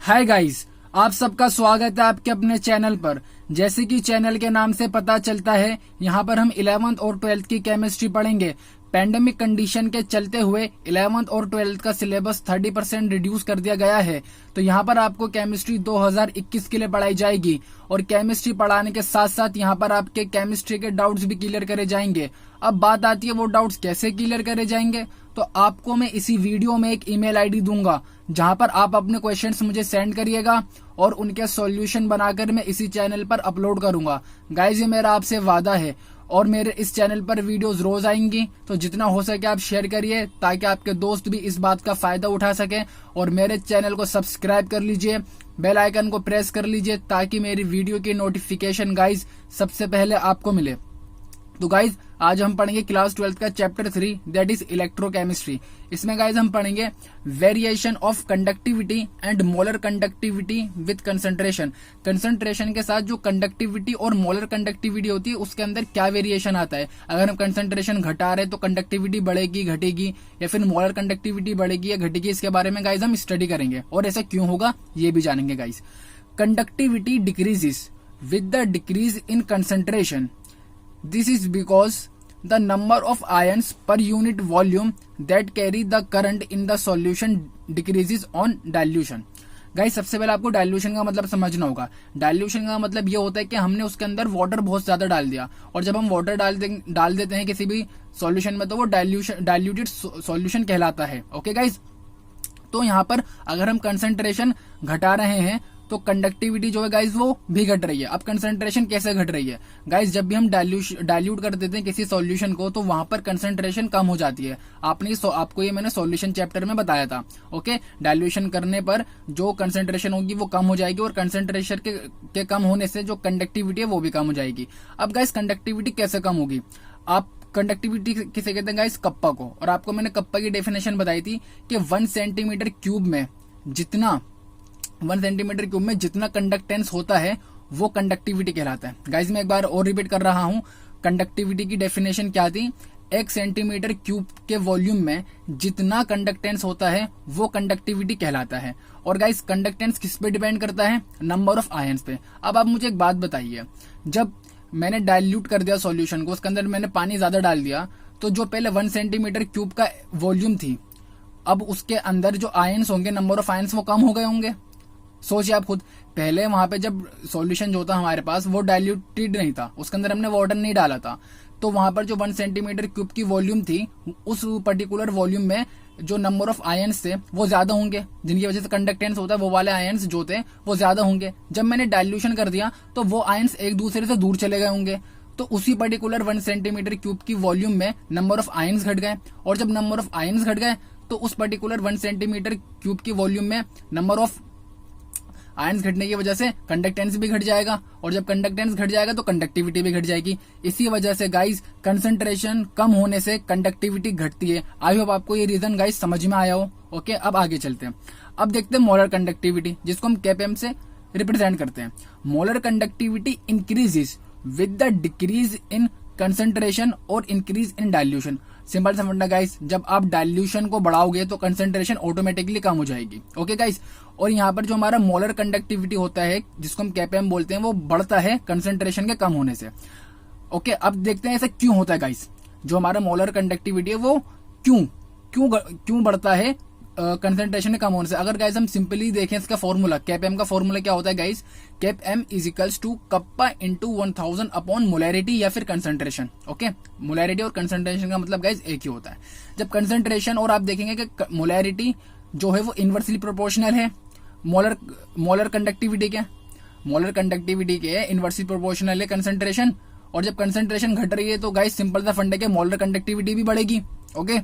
Hi guys, आप सबका स्वागत है आपके अपने चैनल पर। जैसे कि चैनल के नाम से पता चलता है, यहाँ पर हम 11th और 12th की केमिस्ट्री पढ़ेंगे। पैंडेमिक कंडीशन के चलते हुए 11th और 12th का सिलेबस 30% रिड्यूस कर दिया गया है, तो यहाँ पर आपको केमिस्ट्री 2021 के लिए पढ़ाई जाएगी। और केमिस्ट्री पढ़ाने के साथ साथ यहाँ पर आपके केमिस्ट्री के डाउट्स भी क्लियर करे जाएंगे। अब बात आती है वो डाउट्स कैसे क्लियर करे जाएंगे, तो आपको मैं इसी वीडियो में एक ईमेल आईडी दूंगा जहां पर आप अपने क्वेश्चंस मुझे सेंड करिएगा और उनके सॉल्यूशन बनाकर मैं इसी चैनल पर अपलोड करूंगा। गाइज, ये मेरा आपसे वादा है और मेरे इस चैनल पर वीडियोस रोज आएंगी, तो जितना हो सके आप शेयर करिए ताकि आपके दोस्त भी इस बात का फायदा उठा सके। और मेरे चैनल को सब्सक्राइब कर लीजिए, बेल आइकन को प्रेस कर लीजिए ताकि मेरी वीडियो की नोटिफिकेशन गाइज सबसे पहले आपको मिले। तो गाइज, आज हम पढ़ेंगे क्लास 12th का चैप्टर 3 दैट इज इलेक्ट्रोकेमिस्ट्री। इसमें गाइज हम पढ़ेंगे variation of conductivity and molar conductivity with concentration. Concentration के साथ जो कंडक्टिविटी और मोलर कंडक्टिविटी होती है उसके अंदर क्या वेरिएशन आता है। अगर हम कंसंट्रेशन घटा रहे हैं तो कंडक्टिविटी बढ़ेगी घटेगी, या फिर मोलर कंडक्टिविटी बढ़ेगी या घटेगी, इसके बारे में गाइज हम स्टडी करेंगे और ऐसा क्यों होगा ये भी जानेंगे। Guys, conductivity decreases with the decrease in concentration. This is because the number of ions per unit volume that carry the current in the solution decreases on dilution. Guys, सबसे पहले आपको डाइल्यूशन का मतलब समझना होगा। डाइल्यूशन का मतलब ये होता है कि हमने उसके अंदर वाटर बहुत ज्यादा डाल दिया, और जब हम वाटर डाल देते हैं किसी भी सॉल्यूशन में तो वो डाइल्यूटेड सॉल्यूशन कहलाता है। ओके गाइस, तो यहाँ पर अगर हम कंसंट्रेशन घटा रहे हैं तो कंडक्टिविटी जो है गाइज वो भी घट रही है। अब कंसंट्रेशन कैसे घट रही है गाइज, जब भी हम डाइल्यूट कर देते हैं किसी सॉल्यूशन को तो वहां पर कंसंट्रेशन कम हो जाती है। आपको ये मैंने सॉल्यूशन चैप्टर में बताया था। ओके, डाइल्यूशन करने पर जो कंसंट्रेशन होगी वो कम हो जाएगी, और कंसंट्रेशन के कम होने से जो कंडक्टिविटी है वो भी कम हो जाएगी। अब गाइज, कंडक्टिविटी कैसे कम होगी? आप कंडक्टिविटी किसे कहते हैं गाइज? कप्पा को। और आपको मैंने कप्पा की डेफिनेशन बताई थी कि 1 सेंटीमीटर क्यूब में जितना 1 सेंटीमीटर क्यूब में जितना कंडक्टेंस होता है वो कंडक्टिविटी कहलाता है। गाइज, मैं एक बार और रिपीट कर रहा हूं, कंडक्टिविटी की डेफिनेशन क्या थी? 1 सेंटीमीटर क्यूब के वॉल्यूम में जितना कंडक्टेंस होता है वो कंडक्टिविटी कहलाता है। और गाइज, कंडक्टेंस किस पे डिपेंड करता है? नंबर ऑफ आयंस पे। अब आप मुझे एक बात बताइए, जब मैंने डाइल्यूट कर दिया सॉल्यूशन को, उसके अंदर मैंने पानी ज्यादा डाल दिया, तो जो पहले 1 सेंटीमीटर क्यूब का वॉल्यूम थी, अब उसके अंदर जो आयंस होंगे, नंबर ऑफ आयंस वो कम हो गए होंगे। सोचिए आप खुद, पहले वहां पे जब सॉल्यूशन जो था हमारे पास वो डाइल्यूटेड नहीं था, उसके अंदर हमने वाटर नहीं डाला था, तो वहां पर जो 1 सेंटीमीटर क्यूब की वॉल्यूम थी उस पर्टिकुलर वॉल्यूम में जो नंबर ऑफ आयंस थे वो ज्यादा होंगे, जिनकी वजह से कंडक्टेंस होता है वो वाले आयंस जो थे वो ज्यादा होंगे। जब मैंने डाइल्यूशन कर दिया तो वो आयंस एक दूसरे से दूर चले गए होंगे, तो उसी पर्टिकुलर 1 सेंटीमीटर क्यूब की वॉल्यूम में नंबर ऑफ आयंस घट गए, और जब नंबर ऑफ आयंस घट गए तो उस पर्टिकुलर 1 सेंटीमीटर क्यूब की वॉल्यूम में नंबर ऑफ आयंस घटने की वजह से कंडक्टेंस भी घट जाएगा, और जब कंडक्टेंस घट जाएगा तो कंडक्टिविटी भी घट जाएगी। इसी वजह से गाइस, कंसंट्रेशन कम होने से कंडक्टिविटी घटती है। आई होप आपको ये रीजन गाइस समझ में आया हो। ओके, अब आगे चलते हैं। अब देखते हैं मोलर कंडक्टिविटी, जिसको हम केपीएम से रिप्रेजेंट करते हैं। Molar conductivity increases with the decrease in concentration और इंक्रीज इन डाइल्यूशन। सिंपल सा फंडा गाइस, जब आप डाइल्यूशन को बढ़ाओगे तो कंसंट्रेशन ऑटोमेटिकली कम हो जाएगी। ओके गाइस, और यहाँ पर जो हमारा मोलर कंडक्टिविटी होता है जिसको हम केपीएम बोलते हैं वो बढ़ता है कंसंट्रेशन के कम होने से। ओके, अब देखते हैं ऐसा क्यों होता है गाइस। जो हमारा मोलर कंडक्टिविटी है वो क्यों बढ़ता है कंसंट्रेशन के कम होने से। अगर गाइस हम सिंपली देखें इसका फॉर्मूला, केपीएम का फॉर्मूला क्या होता है guys? KPM is equals to kappa into 1000 upon molarity या फिर कंसंट्रेशन। ओके, मोलैरिटी और कंसंट्रेशन का मतलब गाइस एक ही होता है। जब कंसंट्रेशन, और आप देखेंगे कि मोलैरिटी जो है वो इनवर्सली प्रोपोर्शनल है मोलर कंडक्टिविटी के इनवर्सली प्रोपोर्शनल है कंसंट्रेशन, और जब कंसंट्रेशन घट रही है तो गाइस सिंपल सा फंड है कि मोलर कंडक्टिविटी भी बढ़ेगी। ओके,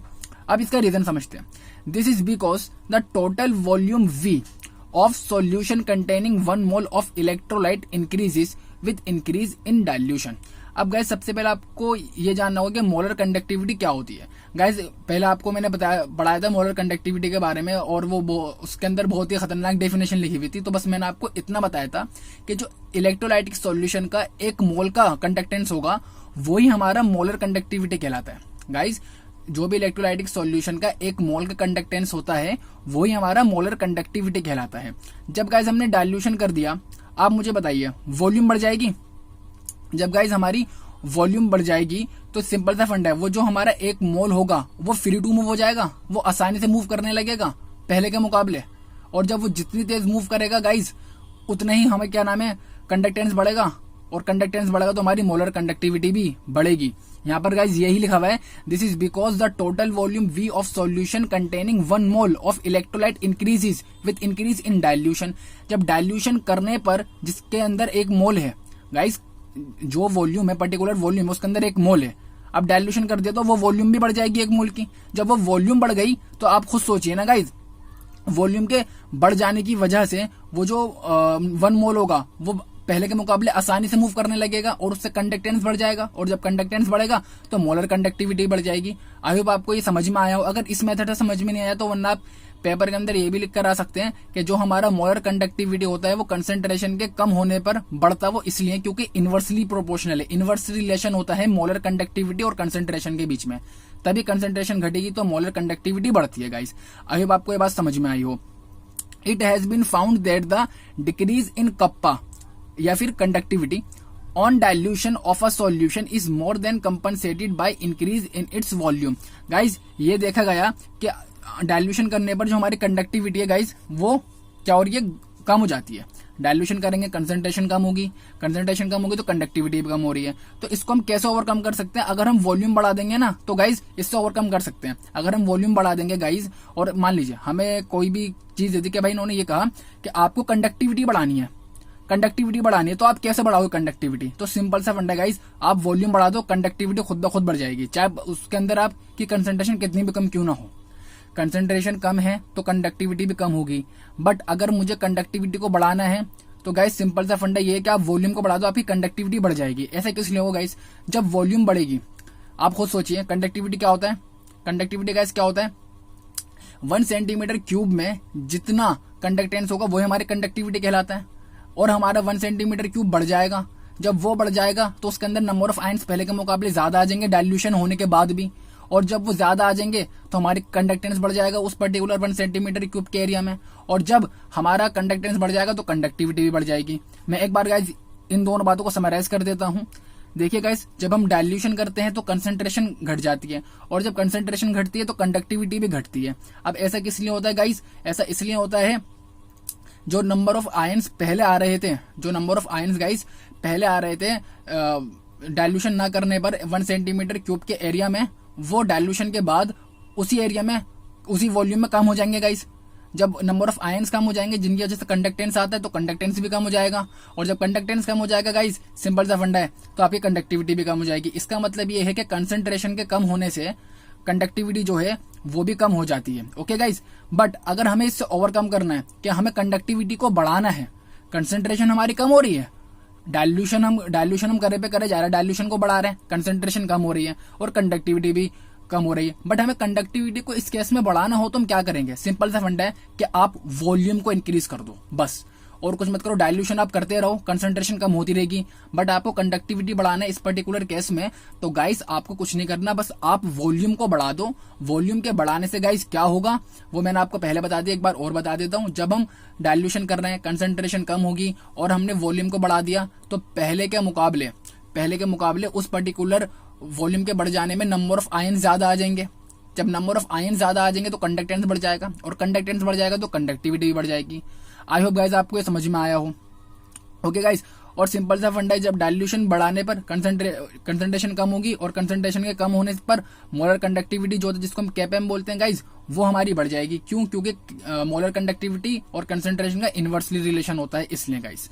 अब इसका रीजन समझते हैं। This is because the total volume V of solution containing 1 mole of electrolyte increases with increase in dilution. अब गाइस, सबसे पहले आपको ये जानना होगा कि मोलर कंडक्टिविटी क्या होती है। गाइस, पहले आपको मैंने पढ़ाया था मोलर कंडक्टिविटी के बारे में, और वो उसके अंदर बहुत ही खतरनाक डेफिनेशन लिखी हुई थी, तो बस मैंने आपको इतना बताया था कि जो इलेक्ट्रोलाइटिक सॉल्यूशन का 1 मोल का कंडक्टेंस होगा वही हमारा मोलर कंडक्टिविटी कहलाता है। गाइस, जो भी इलेक्ट्रोलाइटिक सॉल्यूशन का एक मोल का कंडक्टेंस होता है वही हमारा मोलर कंडक्टिविटी कहलाता है। जब गाइज हमने डाइल्यूशन कर दिया, आप मुझे बताइए वॉल्यूम बढ़ जाएगी। जब गाइज हमारी वॉल्यूम बढ़ जाएगी तो सिंपल सा फंडा है, वो जो हमारा एक मोल होगा वो फ्री टू मूव हो जाएगा, वो आसानी से मूव करने लगेगा पहले के मुकाबले। और जब वो जितनी तेज मूव करेगा गाइज उतना ही हमें क्या नाम है कंडक्टेंस बढ़ेगा, और कंडक्टेंस बढ़ेगा तो हमारी मोलर कंडक्टिविटी भी बढ़ेगी। यहाँ पर गाइज यही लिखा हुआ है, this is because the total volume V of solution containing 1 mole of electrolyte increases with increase in dilution. जब डाइल्यूशन करने पर जिसके अंदर एक मोल है गाइज, जो वॉल्यूम है पर्टिकुलर वॉल्यूम उसके अंदर एक मोल है, अब डाइल्यूशन कर दिया तो वो वॉल्यूम भी बढ़ जाएगी एक मोल की। जब वो वॉल्यूम बढ़ गई तो आप खुद सोचिए ना गाइज, वॉल्यूम के बढ़ जाने की वजह से वो जो 1 मोल होगा वो पहले के मुकाबले आसानी से मूव करने लगेगा और उससे कंडक्टेंस बढ़ जाएगा, और जब कंडक्टेंस बढ़ेगा तो मोलर कंडक्टिविटी बढ़ जाएगी। आई होप आपको ये समझ में आया हो। अगर इस मेथड से समझ में नहीं आया तो वरना आप पेपर के अंदर ये भी लिख कर आ सकते हैं कि जो हमारा मोलर कंडक्टिविटी होता है वो कंसंट्रेशन के कम होने पर बढ़ता वो इसलिए क्योंकि इनवर्सली प्रोपोर्शनल है, इनवर्स रिलेशन होता है मोलर कंडक्टिविटी और कंसंट्रेशन के बीच में, तभी कंसंट्रेशन घटेगी तो मोलर कंडक्टिविटी बढ़ती है गाइस। आई होप आपको ये बात समझ में आई हो। It has been found that the decrease in kappa या फिर conductivity on dilution of a solution is more than compensated by increase in its volume. Guys ये देखा गया कि डाइल्यूशन करने पर जो हमारी कंडक्टिविटी है गाइज वो क्या हो रही है, कम हो जाती है। डाइल्यूशन करेंगे कंसंट्रेशन कम होगी, कंसंट्रेशन कम होगी तो कंडक्टिविटी भी कम हो रही है। तो इसको हम कैसे ओवरकम कर सकते हैं, अगर हम वॉल्यूम बढ़ा देंगे ना तो गाइज इससे ओवरकम कर सकते हैं। अगर हम वॉल्यूम बढ़ा देंगे गाइज, और मान लीजिए हमें कोई भी चीज दे दी कि भाई इन्होंने ये कहा कि आपको कंडक्टिविटी बढ़ानी है, कंडक्टिविटी बढ़ानी है, तो आप कैसे बढ़ाओगे कंडक्टिविटी, तो सिंपल सा फंडा गाइस, आप वॉल्यूम बढ़ा दो कंडक्टिविटी खुद ब खुद बढ़ जाएगी, चाहे उसके अंदर आपकी कंसंट्रेशन कितनी भी कम क्यों ना हो। कंसंट्रेशन कम है तो कंडक्टिविटी भी कम होगी, बट अगर मुझे कंडक्टिविटी को बढ़ाना है तो गाइस सिंपल सा फंडा ये है कि आप वॉल्यूम को बढ़ा दो, आपकी कंडक्टिविटी बढ़ जाएगी। ऐसा किस लिए होगा गाइस, जब वॉल्यूम बढ़ेगी, आप खुद सोचिए कंडक्टिविटी क्या होता है, कंडक्टिविटी गाइस क्या होता है, 1 सेंटीमीटर क्यूब में जितना कंडक्टेंस होगा वही हमारी कंडक्टिविटी कहलाता है। और हमारा 1 सेंटीमीटर क्यूब बढ़ जाएगा, जब वो बढ़ जाएगा तो उसके अंदर नंबर ऑफ आयंस पहले के मुकाबले ज्यादा आ जाएंगे डाइल्यूशन होने के बाद भी, और जब वो ज्यादा आ जाएंगे तो हमारी कंडक्टेंस बढ़ जाएगा उस पर्टिकुलर 1 सेंटीमीटर क्यूब के एरिया में, और जब हमारा कंडक्टेंस बढ़ जाएगा तो कंडक्टिविटी भी बढ़ जाएगी। मैं एक बार गाइस इन दोनों बातों को समराइज कर देता हूं। देखिए गाइस, जब हम डाइल्यूशन करते हैं तो कंसंट्रेशन घट जाती है, और जब कंसंट्रेशन घटती है तो कंडक्टिविटी भी घटती है। अब ऐसा किस लिए होता है गाइस, ऐसा इसलिए होता है जो नंबर ऑफ आयंस पहले आ रहे थे, जो नंबर ऑफ आयंस गाइस पहले आ रहे थे डाइल्यूशन ना करने पर 1 सेंटीमीटर क्यूब के एरिया में, वो डाइल्यूशन के बाद उसी एरिया में उसी वॉल्यूम में कम हो जाएंगे गाइस। जब नंबर ऑफ आयंस कम हो जाएंगे जिनकी वजह से कंडक्टेंस आता है तो कंडक्टेंस भी कम हो जाएगा, और जब कंडक्टेंस कम हो जाएगा गाइस सिंपल सा फंडा है तो आपकी कंडक्टिविटी भी कम हो जाएगी। इसका मतलब ये है कि कंसंट्रेशन के कम होने से कंडक्टिविटी जो है वो भी कम हो जाती है। ओके गाइस, बट अगर हमें इससे ओवरकम करना है कि हमें कंडक्टिविटी को बढ़ाना है, कंसंट्रेशन हमारी कम हो रही है, डाइल्यूशन हम करे पे करे जा रहे हैं, डाइल्यूशन को बढ़ा रहे हैं, कंसंट्रेशन कम हो रही है और कंडक्टिविटी भी कम हो रही है, बट हमें कंडक्टिविटी को इस केस में बढ़ाना हो तो हम क्या करेंगे, सिंपल सा फंडा है कि आप वॉल्यूम को इंक्रीज कर दो बस, और कुछ मत करो। डाइल्यूशन आप करते रहो, कंसंट्रेशन कम होती रहेगी, बट आपको कंडक्टिविटी बढ़ाना है इस पर्टिकुलर केस में, तो गाइस आपको कुछ नहीं करना, बस आप वॉल्यूम को बढ़ा दो। वॉल्यूम के बढ़ाने से गाइस क्या होगा वो मैंने आपको पहले बता दिया, एक बार और बता देता हूं। जब हम डाइल्यूशन कर रहे हैं कंसंट्रेशन कम होगी और हमने वॉल्यूम को बढ़ा दिया तो पहले के मुकाबले उस पर्टिकुलर वॉल्यूम के बढ़ जाने में नंबर ऑफ आयन ज्यादा आ जाएंगे। जब नंबर ऑफ आयन ज्यादा आ जाएंगे तो कंडक्टेंस बढ़ जाएगा, और कंडक्टेंस बढ़ जाएगा तो कंडक्टिविटी भी बढ़ जाएगी। आई होप गाइज आपको ये समझ में आया हो। ओके गाइज, और सिंपल सा फंडा है, जब डाइल्यूशन बढ़ाने पर कंसंट्रेशन कम होगी और कंसंट्रेशन के कम होने पर मोलर कंडक्टिविटी जो जिसको हम केपीएम बोलते हैं गाइज वो हमारी बढ़ जाएगी। क्यों? क्योंकि मोलर कंडक्टिविटी और कंसंट्रेशन का इनवर्सली रिलेशन होता है, इसलिए गाइज।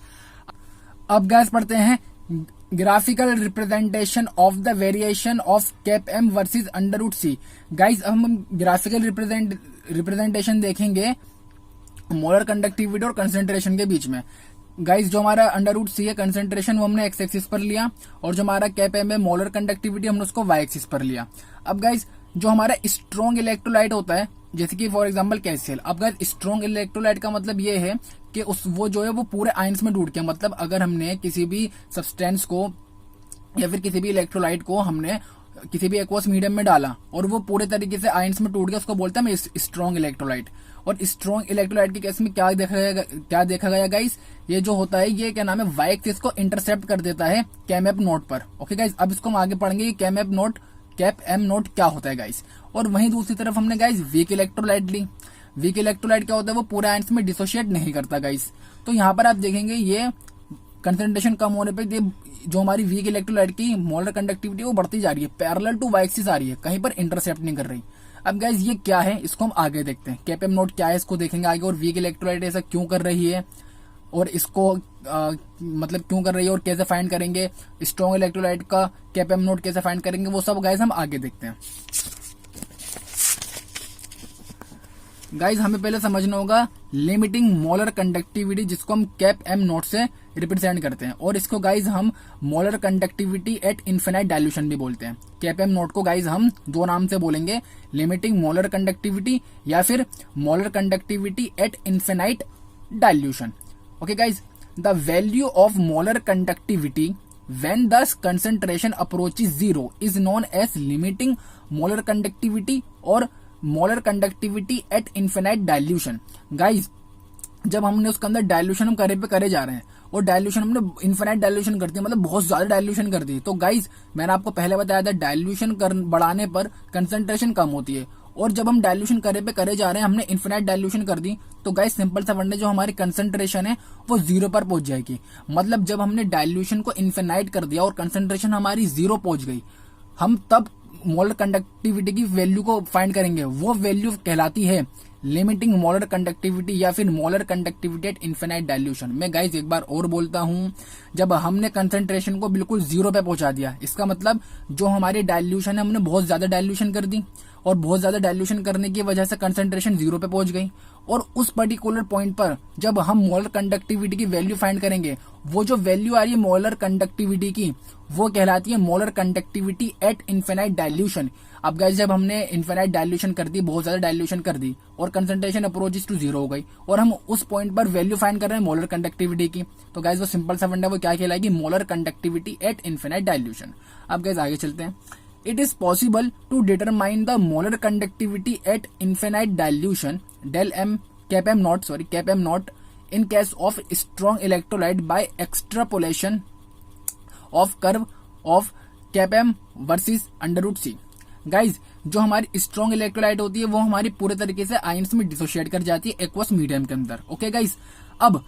अब गाइज पढ़ते हैं graphical representation of the variation of KPM versus under root C. Guys हम ग्राफिकल रिप्रेजेंटेशन देखेंगे मोलर कंडक्टिविटी और कंसंट्रेशन के बीच में। गाइस जो हमारा अंडर रूट सी है कंसंट्रेशन वो हमने एक्स एक्सिस पर लिया, और जो हमारा केपीएम है मोलर कंडक्टिविटी हमने उसको वाई एक्सिस पर लिया। अब गाइस जो हमारा स्ट्रॉन्ग इलेक्ट्रोलाइट होता है, जैसे कि फॉर एग्जांपल कैल्शियम, अब गाइस स्ट्रॉन्ग इलेक्ट्रोलाइट का मतलब ये है कि वो जो है वो पूरे आयंस में टूट गया। मतलब अगर हमने किसी भी सब्सटेंस को या फिर किसी भी इलेक्ट्रोलाइट को हमने किसी भी एक्वस मीडियम में डाला और वो पूरे तरीके से आयंस में टूट गया, उसको बोलते हैं हम स्ट्रॉन्ग इलेक्ट्रोलाइट। और स्ट्रॉन्ग इलेक्ट्रोलाइट के केस में क्या देखा गया गाइस, ये जो होता है ये क्या नाम है, वाई एक्सिस को इंटरसेप्ट कर देता है कैमएप नोट पर। ओके गाइस, अब इसको हम आगे पढ़ेंगे कैप एम नोट क्या होता है गाइस। और वहीं दूसरी तरफ हमने गाइस वीक इलेक्ट्रोलाइट ली। वीक इलेक्ट्रोलाइट क्या होता है, वो पूरे आयंस में डिसोशिएट नहीं करता गाइस। तो यहाँ पर आप देखेंगे ये कंसंट्रेशन कम होने पे जो हमारी वीक इलेक्ट्रोलाइट की मोलर कंडक्टिविटी वो बढ़ती जा रही है, पैरेलल टू वाई एक्सिस आ रही है, कहीं पर इंटरसेप्ट नहीं कर रही। अब गाइस ये क्या है, इसको हम आगे देखते हैं। कैप एम नोट क्या है इसको देखेंगे आगे, और वीक इलेक्ट्रोलाइट ऐसा क्यों कर रही है और इसको मतलब क्यों कर रही है और कैसे फाइंड करेंगे, स्ट्रॉन्ग इलेक्ट्रोलाइट का कैप एम नोट कैसे फाइंड करेंगे, वो सब गाइस हम आगे देखते हैं। गाइस हमें पहले समझना होगा लिमिटिंग मोलर कंडक्टिविटी, जिसको हम कैप एम नोट से रिप्रेजेंट करते हैं, और इसको गाइस हम molar conductivity at infinite dilution भी बोलते हैं। कैप एम नोट को गाइस हम दो नाम से बोलेंगे, लिमिटिंग मोलर कंडक्टिविटी या फिर molar conductivity at infinite dilution. Okay guys, the value of molar conductivity when the concentration approaches zero is known as limiting molar conductivity और molar conductivity at infinite dilution. Guys जब हमने उसके अंदर dilution हम करे जा रहे हैं और डायल्यूशन हमने इन्फिनाइट डायल्यूशन कर दी, मतलब बहुत ज्यादा डायल्यूशन कर दी, तो गाइस मैंने आपको पहले बताया था डायल्यूशन बढ़ाने पर कंसंट्रेशन कम होती है, और जब हम डायल्यूशन करे जा रहे हैं, हमने इन्फिनाइट डायल्यूशन कर दी, तो गाइस सिंपल सा वनडे जो हमारी कंसंट्रेशन है वो जीरो पर पहुंच जाएगी। मतलब जब हमने डायल्यूशन को इन्फिनाइट कर दिया और कंसंट्रेशन हमारी जीरो पहुंच गई, हम तब मोलर कंडक्टिविटी की वैल्यू को फाइंड करेंगे। वो वैल्यू कहलाती है लिमिटिंग मोलर कंडक्टिविटी या फिर molar conductivity at infinite dilution. मैं गाइस एक बार और बोलता हूं, जब हमने कंसंट्रेशन को बिल्कुल जीरो पे पहुंचा दिया, इसका मतलब जो हमारी डायल्यूशन है हमने बहुत ज्यादा डायल्यूशन कर दी, और बहुत ज्यादा डायल्यूशन करने की वजह से कंसंट्रेशन जीरो पे पहुंच गई, और उस पर्टिकुलर पॉइंट पर जब हम मोलर कंडक्टिविटी की वैल्यू फाइंड करेंगे, वो जो वैल्यू आ रही है मोलर कंडक्टिविटी की, वो कहलाती है molar conductivity at infinite dilution. अब गाइस जब हमने इन्फिनाइट डायल्यूशन कर दी, बहुत ज्यादा डायल्यूशन कर दी, और कंसंट्रेशन अप्रोचेस टू जीरो हो गई, और हम उस पॉइंट पर वैल्यू फाइंड कर रहे हैं मोलर कंडक्टिविटी की, तो गाइस वो सिंपल सा फंडा वो क्या कहलाएगी, molar conductivity at infinite dilution. अब गाइस आगे चलते हैं। It is possible to determine the molar conductivity at infinite dilution cap m naught in case of strong electrolyte by extrapolation of curve of cap m versus under root c। Guys जो हमारी strong electrolyte होती है वो हमारी पूरे तरीके से ions में डिसोशिएट कर जाती है एक्वस मीडियम के अंदर। ओके गाइज, अब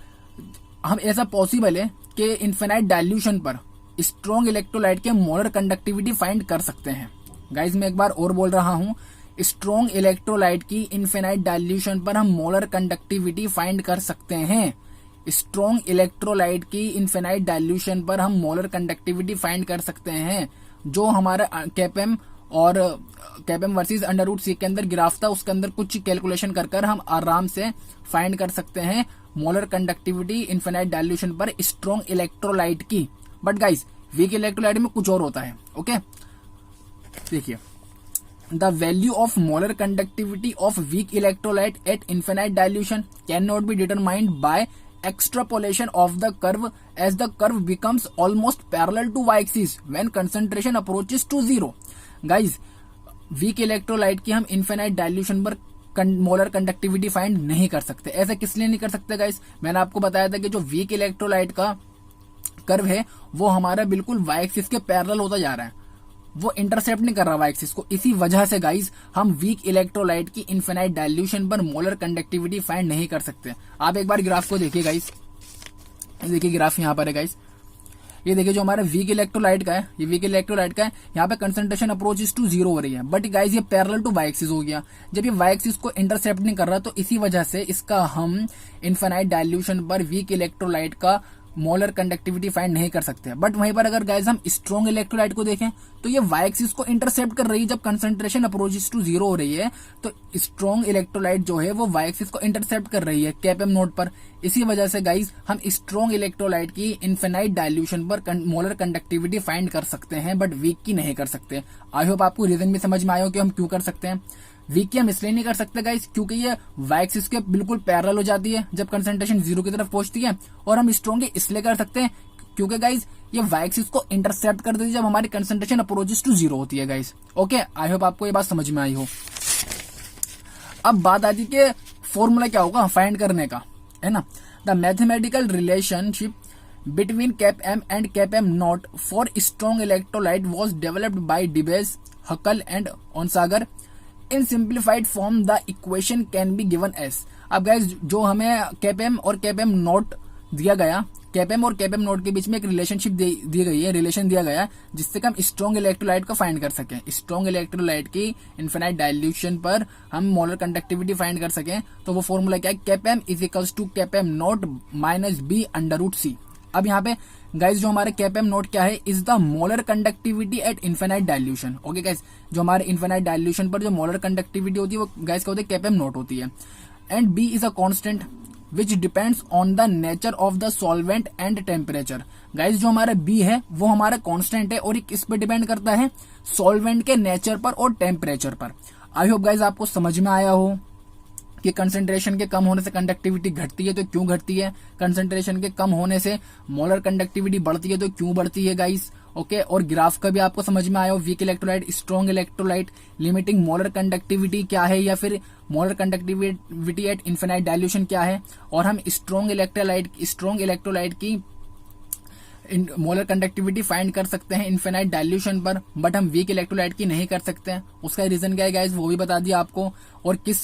हम ऐसा पॉसिबल है कि इन्फिनाइट डायल्यूशन पर स्ट्रॉन्ग इलेक्ट्रोलाइट के मोलर कंडक्टिविटी फाइंड कर सकते हैं। गाइज मैं एक बार और बोल रहा हूं, स्ट्रॉन्ग इलेक्ट्रोलाइट की इन्फिनाइट डायल्यूशन पर हम मोलर कंडक्टिविटी फाइंड कर सकते हैं। स्ट्रॉन्ग इलेक्ट्रोलाइट की इन्फिनाइट डायल्यूशन पर हम मोलर कंडक्टिविटी फाइंड कर सकते हैं। जो हमारा कैपएम और कैपएम वर्सेस अंडर रूट सी के अंदर ग्राफ था, उसके अंदर कुछ कैलकुलेशन कर हम आराम से फाइंड कर सकते हैं मोलर कंडक्टिविटी इन्फिनाइट डायल्यूशन पर स्ट्रॉन्ग इलेक्ट्रोलाइट की। बट गाइस वीक इलेक्ट्रोलाइट में कुछ और होता है। ओके देखिए, the value of molar conductivity of weak electrolyte at infinite dilution can not be determined by extrapolation of the curve as the curve becomes almost parallel to y-axis when concentration approaches to zero। guys weak electrolyte की हम infinite dilution पर molar conductivity find नहीं कर सकते। ऐसा किस लिए नहीं कर सकते गाइस, मैंने आपको बताया था कि जो वीक इलेक्ट्रोलाइट का कर्व है वो हमारा बिल्कुल वाई एक्सिस के पैरेलल होता जा रहा है, वो इंटरसेप्ट नहीं कर रहा वाई एक्सिस को। इसी वजह से गाइस हम वीक इलेक्ट्रोलाइट की इन्फिनाइट डायल्यूशन पर मोलर कंडक्टिविटी फाइंड नहीं कर सकते। आप एक बार ग्राफ को देखिए गाइस, देखिए ग्राफ यहाँ पर है गाइस, ये देखिए जो हमारा वीक इलेक्ट्रोलाइट का है, ये वीक इलेक्ट्रोलाइट का है, यहाँ पे कंसंट्रेशन अप्रोचेस टू जीरो हो रही है, बट गाइस ये पैरेलल टू वाई एक्सिस हो गया। जब ये वाई एक्सिस को इंटरसेप्ट नहीं कर रहा, तो इसी वजह से इसका हम इन्फिनाइट डायल्यूशन पर वीक इलेक्ट्रोलाइट का मोलर कंडक्टिविटी फाइंड नहीं कर सकते। बट वहीं पर अगर गाइस हम स्ट्रॉन्ग इलेक्ट्रोलाइट को देखें तो ये वाई एक्सिस को इंटरसेप्ट कर रही है। जब कंसंट्रेशन अप्रोचेस टू जीरो हो रही है तो स्ट्रॉन्ग इलेक्ट्रोलाइट जो है वो वाई एक्सिस को इंटरसेप्ट कर रही है कैपएम नोड पर। इसी वजह से गाइस हम स्ट्रॉन्ग इलेक्ट्रोलाइट की इन्फिनाइट डायल्यूशन पर मोलर कंडक्टिविटी फाइंड कर सकते हैं, बट वीक की नहीं कर सकते। आई होप आपको रीजन भी समझ में आया हो कि हम क्यों कर सकते हैं। वीक की हम इसलिए नहीं कर सकते गाइस क्योंकि ये वाई एक्सिस के बिल्कुल पैरेलल हो जाती है जब कंसंट्रेशन जीरो की तरफ पहुंचती है, और हम स्ट्रॉन्ग की इसलिए कर सकते हैं क्योंकि गाइज ये y एक्सिस को इंटरसेप्ट कर देती है जब हमारी कंसंट्रेशन अप्रोचेस टू 0 होती है गाइज। ओके, आई होप आपको ये बात समझ में आई हो। अब बात आती है कि फॉर्मूला क्या होगा फाइंड करने का, है ना। The mathematical relationship between cap M and cap M not for strong electrolyte was developed by Debye, Huckel and Onsager. In simplified form the equation can be given as. अब guys जो हमें cap M और cap M not दिया गया, cap M और cap M not के बीच में एक रिलेशनशिप दी गई है, रिलेशन दिया गया जिससे कि हम स्ट्रॉन्ग इलेक्ट्रोलाइट को फाइंड कर सकें। स्ट्रॉन्ग इलेक्ट्रोलाइट की इन्फिनाइट डाइल्यूशन पर हम मोलर कंडक्टिविटी फाइंड कर सकें। तो वो फॉर्मूला क्या है, cap M is equals to cap M not minus B under root C. अब यहाँ पे गाइज जो हमारे कैप एम नोट क्या है, is the molar conductivity at infinite dilution. Okay guys, जो हमारे इन्फिनाइट डाइल्यूशन पर जो मोलर कंडक्टिविटी होती है वो गाइज क्या होती है, कैप एम नोट होती है। And B is a constant which depends on the nature of the solvent and temperature. Guys जो हमारा बी है वो हमारा कांस्टेंट है और ये किस पे डिपेंड करता है, सॉल्वेंट के नेचर पर और टेम्परेचर पर। आई होप गाइज आपको समझ में आया हो कि कंसंट्रेशन के कम होने से कंडक्टिविटी घटती है तो क्यों घटती है, कंसंट्रेशन के कम होने से मोलर कंडक्टिविटी बढ़ती है तो क्यों बढ़ती है गाइस। ओके, और ग्राफ का भी आपको समझ में आया हो, weak electrolyte, strong electrolyte, limiting molar conductivity क्या है या फिर molar conductivity at infinite dilution क्या है, और हम स्ट्रॉन्ग इलेक्ट्रोलाइट की मोलर कंडक्टिविटी फाइंड कर सकते हैं इन्फिनाइट डाइल्यूशन पर, बट हम वीक इलेक्ट्रोलाइट की नहीं कर सकते हैं। उसका रीजन क्या है गाइज वो भी बता दिया आपको। और किस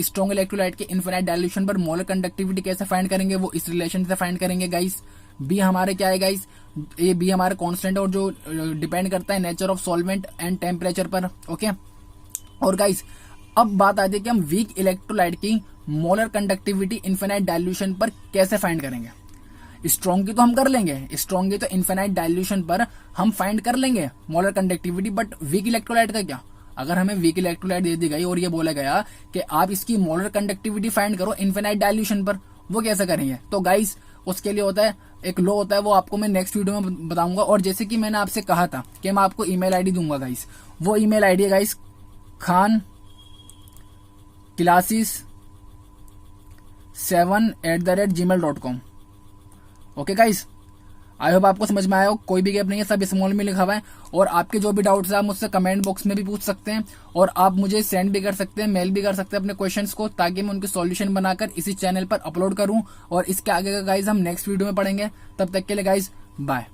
स्ट्रॉन्ग इलेक्ट्रोलाइट के इन्फिनाइट डाइल्यूशन पर मोलर कंडक्टिविटी कैसे फाइंड करेंगे, वो इस रिलेशन से फाइंड करेंगे गाइज। बी हमारे क्या है गाइज, ये बी हमारा कांस्टेंट है और जो डिपेंड करता है nature of solvent and temperature पर। ओके, और गाइज अब बात आती है कि हम वीक इलेक्ट्रोलाइट की मोलर कंडक्टिविटी इन्फिनाइट डाइल्यूशन पर कैसे फाइंड करेंगे। स्ट्रॉन्ग की तो हम कर लेंगे, स्ट्रॉन्ग की तो इन्फिनाइट डाइल्यूशन पर हम फाइंड कर लेंगे molar conductivity, but weak electrolyte का क्या। अगर हमें वीक इलेक्ट्रोलाइट दे दी गई और ये बोला गया कि आप इसकी मोलर कंडक्टिविटी फाइंड करो इन्फिनाइट डाइल्यूशन पर, वो कैसे करेंगे। तो गाइस उसके लिए होता है एक लॉ होता है, वो आपको मैं नेक्स्ट वीडियो में बताऊंगा। और जैसे कि मैंने आपसे कहा था कि मैं आपको ईमेल आईडी दूंगा गाइस, वो ईमेल आईडी है guys khanclasses7@gmail.com। Okay guys, I hope आपको समझ में आया हो। कोई भी गैप नहीं है, सब स्मॉल में लिखा हुआ है। और आपके जो भी डाउट्स है आप मुझसे कमेंट बॉक्स में भी पूछ सकते हैं और आप मुझे सेंड भी कर सकते हैं, मेल भी कर सकते हैं अपने क्वेश्चंस को, ताकि मैं उनके सॉल्यूशन बनाकर इसी चैनल पर अपलोड करूं। और इसके आगे का गाइज हम नेक्स्ट वीडियो में पढ़ेंगे। तब तक के लिए गाइज बाय।